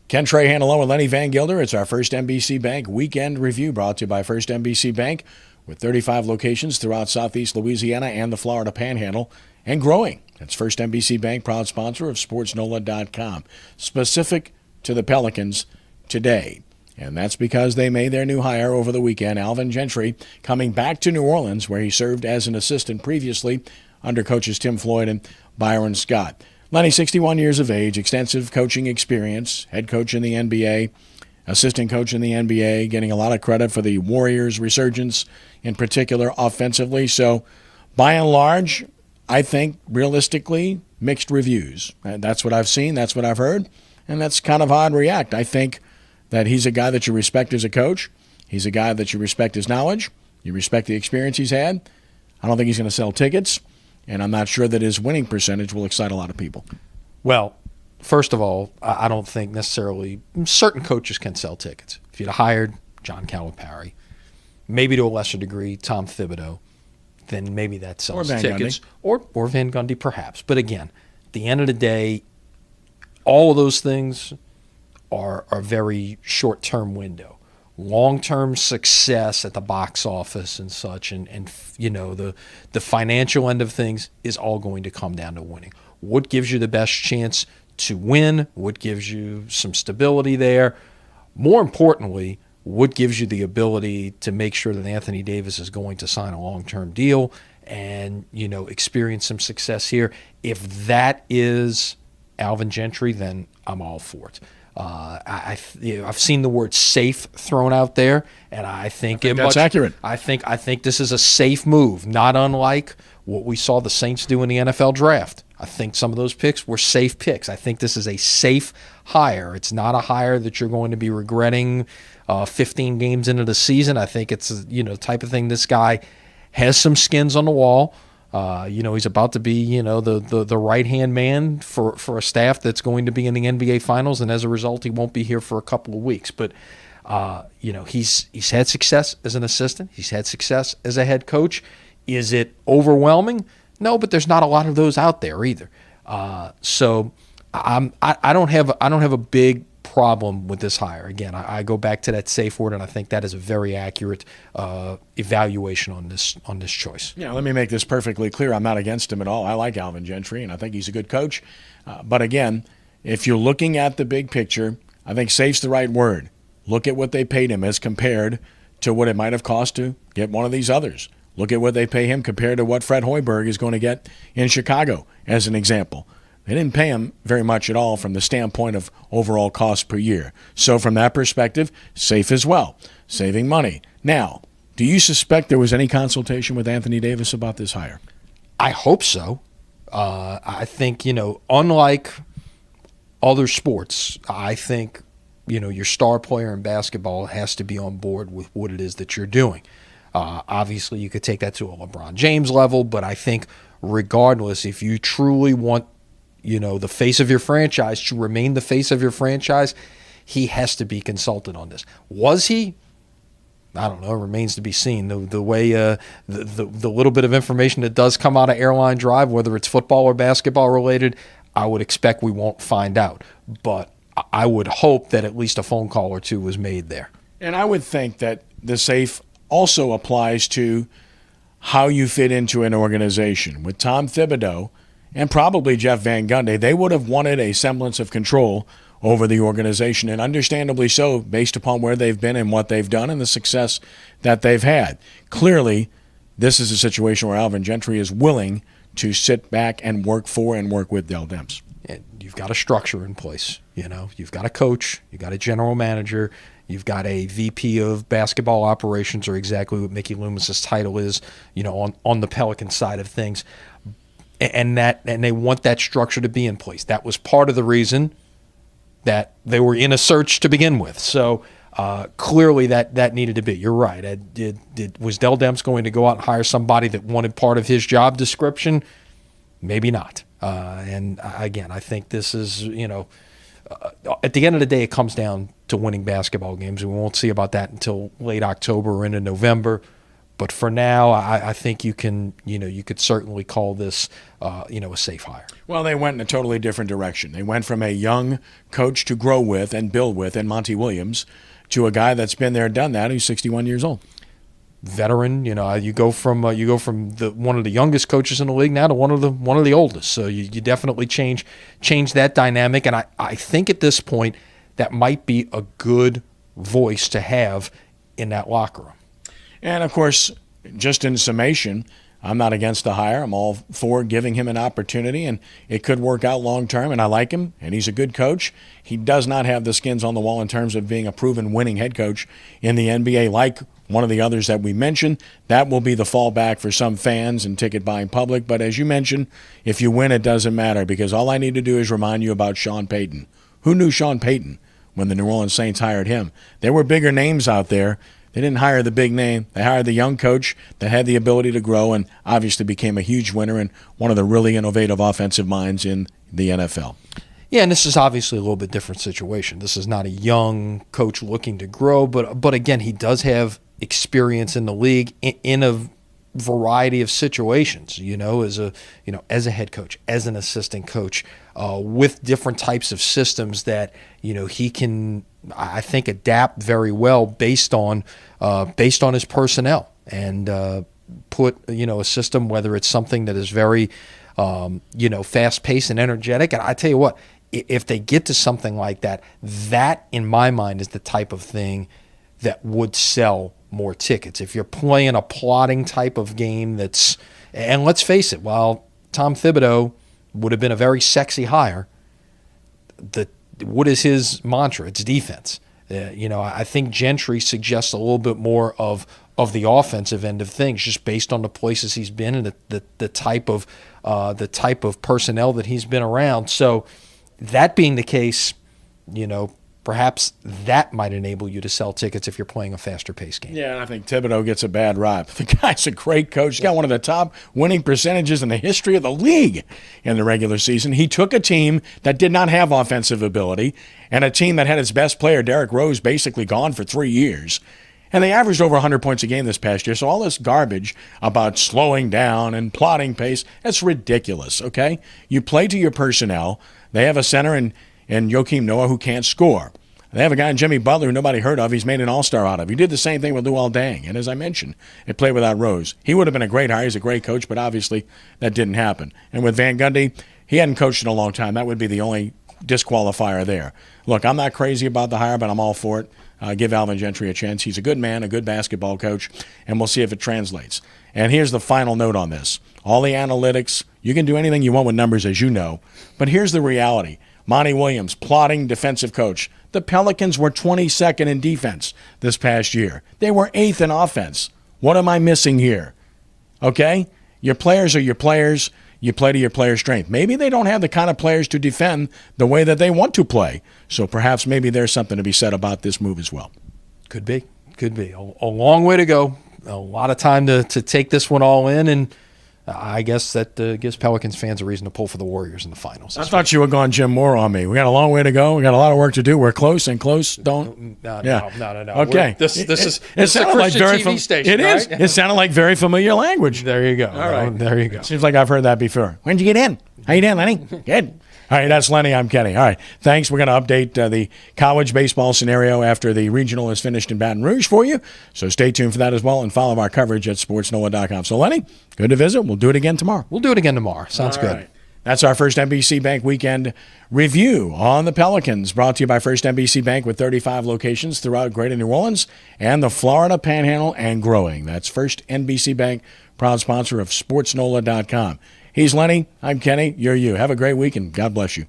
Ken Trahan along with Lenny Vangilder. It's our First NBC Bank Weekend Review brought to you by First NBC Bank with 35 locations throughout Southeast Louisiana and the Florida Panhandle and growing. It's First NBC Bank, proud sponsor of SportsNOLA.com, specific to the Pelicans today. And that's because they made their new hire over the weekend, Alvin Gentry, coming back to New Orleans, where he served as an assistant previously under coaches Tim Floyd and Byron Scott. Lenny, 61 years of age, extensive coaching experience, head coach in the NBA, assistant coach in the NBA, getting a lot of credit for the Warriors' resurgence, in particular offensively. So, by and large, I think realistically, mixed reviews. That's what I've seen, that's what I've heard, and that's kind of how I'd react. I think that he's a guy that you respect as a coach. He's a guy that you respect his knowledge. You respect the experience he's had. I don't think he's going to sell tickets. And I'm not sure that his winning percentage will excite a lot of people. Well, first of all, I don't think necessarily certain coaches can sell tickets. If you'd hired John Calipari, maybe to a lesser degree Tom Thibodeau, then maybe that sells tickets. Or Van Gundy, perhaps. But again, at the end of the day, all of those things are a very short-term window. Long-term success at the box office and such, and you know, the financial end of things is all going to come down to winning. What gives you the best chance to win? What gives you some stability there? More importantly, what gives you the ability to make sure that Anthony Davis is going to sign a long-term deal and, you know, experience some success here? If that is Alvin Gentry, then I'm all for it. I've seen the word safe thrown out there, and I think that's accurate. I think this is a safe move, not unlike what we saw the Saints do in the NFL draft. I think some of those picks were safe picks. I think this is a safe hire. It's not a hire that you're going to be regretting 15 games into the season. I think it's the type of thing. This guy has some skins on the wall. He's about to be, the right-hand man for a staff that's going to be in the NBA Finals, and as a result, he won't be here for a couple of weeks. But, he's had success as an assistant. He's had success as a head coach. Is it overwhelming? No, but there's not a lot of those out there either. So I don't have a big problem with this hire. Again, I go back to that safe word, and I think that is a very accurate evaluation on this choice. Yeah, let me make this perfectly clear. I'm not against him at all. I like Alvin Gentry, and I think he's a good coach. But again, if you're looking at the big picture, I think safe's the right word. Look at what they paid him as compared to what it might have cost to get one of these others. Look at what they pay him compared to what Fred Hoiberg is going to get in Chicago, as an example. They didn't pay him very much at all from the standpoint of overall cost per year. So from that perspective, safe as well, saving money. Now, do you suspect there was any consultation with Anthony Davis about this hire? I hope so. I think, unlike other sports, I think, your star player in basketball has to be on board with what it is that you're doing. Obviously, you could take that to a LeBron James level, but I think regardless, if you truly want the face of your franchise to remain the face of your franchise, he has to be consulted on this. Was he? I don't know. It remains to be seen. The way the little bit of information that does come out of Airline Drive, whether it's football or basketball related, I would expect we won't find out. But I would hope that at least a phone call or two was made there. And I would think that the safe also applies to how you fit into an organization. With Tom Thibodeau and probably Jeff Van Gundy, they would have wanted a semblance of control over the organization, and understandably so, based upon where they've been and what they've done and the success that they've had. Clearly, this is a situation where Alvin Gentry is willing to sit back and work for and work with Dell Demps. And you've got a structure in place. You've got a coach, you've got a general manager, you've got a VP of basketball operations, or exactly what Mickey Loomis's title is, on the Pelican side of things. And they want that structure to be in place. That was part of the reason that they were in a search to begin with. So clearly that needed to be. You're right. Was Dell Demps going to go out and hire somebody that wanted part of his job description? Maybe not. And again, I think this is, at the end of the day, it comes down to winning basketball games. We won't see about that until late October or into November. But for now, I think you could certainly call this, a safe hire. Well, they went in a totally different direction. They went from a young coach to grow with and build with in Monty Williams to a guy that's been there, done that, who's 61 years old. Veteran, you go from one of the youngest coaches in the league now to one of the oldest. So you definitely change that dynamic, and I think at this point that might be a good voice to have in that locker room. And of course, just in summation, I'm not against the hire. I'm all for giving him an opportunity, and it could work out long term, and I like him, and he's a good coach. He does not have the skins on the wall in terms of being a proven winning head coach in the NBA like one of the others that we mentioned. That will be the fallback for some fans and ticket buying public. But as you mentioned, if you win, it doesn't matter, because all I need to do is remind you about Sean Payton. Who knew Sean Payton when the New Orleans Saints hired him? There were bigger names out there. They didn't hire the big name. They hired the young coach that had the ability to grow and obviously became a huge winner and one of the really innovative offensive minds in the NFL. Yeah, and this is obviously a little bit different situation. This is not a young coach looking to grow, but again, he does have experience in the league in a variety of situations, as a head coach, as an assistant coach, with different types of systems that, he can, I think, adapt very well based on his personnel and put, a system, whether it's something that is very, fast-paced and energetic. And I tell you what, if they get to something like that, that, in my mind, is the type of thing that would sell more tickets. If you're playing a plotting type of game and let's face it, while Tom Thibodeau would have been a very sexy hire, what is his mantra? It's defense. I think Gentry suggests a little bit more of the offensive end of things, just based on the places he's been and the type of personnel that he's been around. So that being the case, perhaps that might enable you to sell tickets if you're playing a faster-paced game. Yeah, and I think Thibodeau gets a bad rap. The guy's a great coach. He's got one of the top winning percentages in the history of the league in the regular season. He took a team that did not have offensive ability and a team that had its best player, Derrick Rose, basically gone for 3 years. And they averaged over 100 points a game this past year. So all this garbage about slowing down and plotting pace, that's ridiculous, okay? You play to your personnel. They have a center and Joakim Noah who can't score. They have a guy in Jimmy Butler who nobody heard of. He's made an all-star out of. He did the same thing with Luol Deng. And as I mentioned, they played without Rose. He would have been a great hire. He's a great coach, but obviously that didn't happen. And with Van Gundy, he hadn't coached in a long time. That would be the only disqualifier there. Look, I'm not crazy about the hire, but I'm all for it. Give Alvin Gentry a chance. He's a good man, a good basketball coach, and we'll see if it translates. And here's the final note on this. All the analytics, you can do anything you want with numbers, as you know, but here's the reality. Monty Williams, plotting defensive coach. The Pelicans were 22nd in defense this past year. They were 8th in offense. What am I missing here? Okay? Your players are your players. You play to your player's strength. Maybe they don't have the kind of players to defend the way that they want to play. So perhaps maybe there's something to be said about this move as well. Could be. A long way to go. A lot of time to take this one all in, and I guess that gives Pelicans fans a reason to pull for the Warriors in the finals. I thought you were going Jim Moore on me. We got a long way to go. We got a lot of work to do. We're close, and close don't. No. Okay. This is a like Christian TV station. It is. Right? It sounded like very familiar language. There you go. All right. There you go. Seems like I've heard that before. When'd you get in? How you doing, Lenny? Good. All right, that's Lenny. I'm Kenny. All right, thanks. We're going to update the college baseball scenario after the regional is finished in Baton Rouge for you. So stay tuned for that as well and follow our coverage at SportsNOLA.com. So, Lenny, good to visit. We'll do it again tomorrow. Sounds good. Right. That's our First NBC Bank weekend review on the Pelicans, brought to you by First NBC Bank with 35 locations throughout Greater New Orleans and the Florida Panhandle and growing. That's First NBC Bank, proud sponsor of SportsNOLA.com. He's Lenny. I'm Kenny. You're you. Have a great week, and God bless you.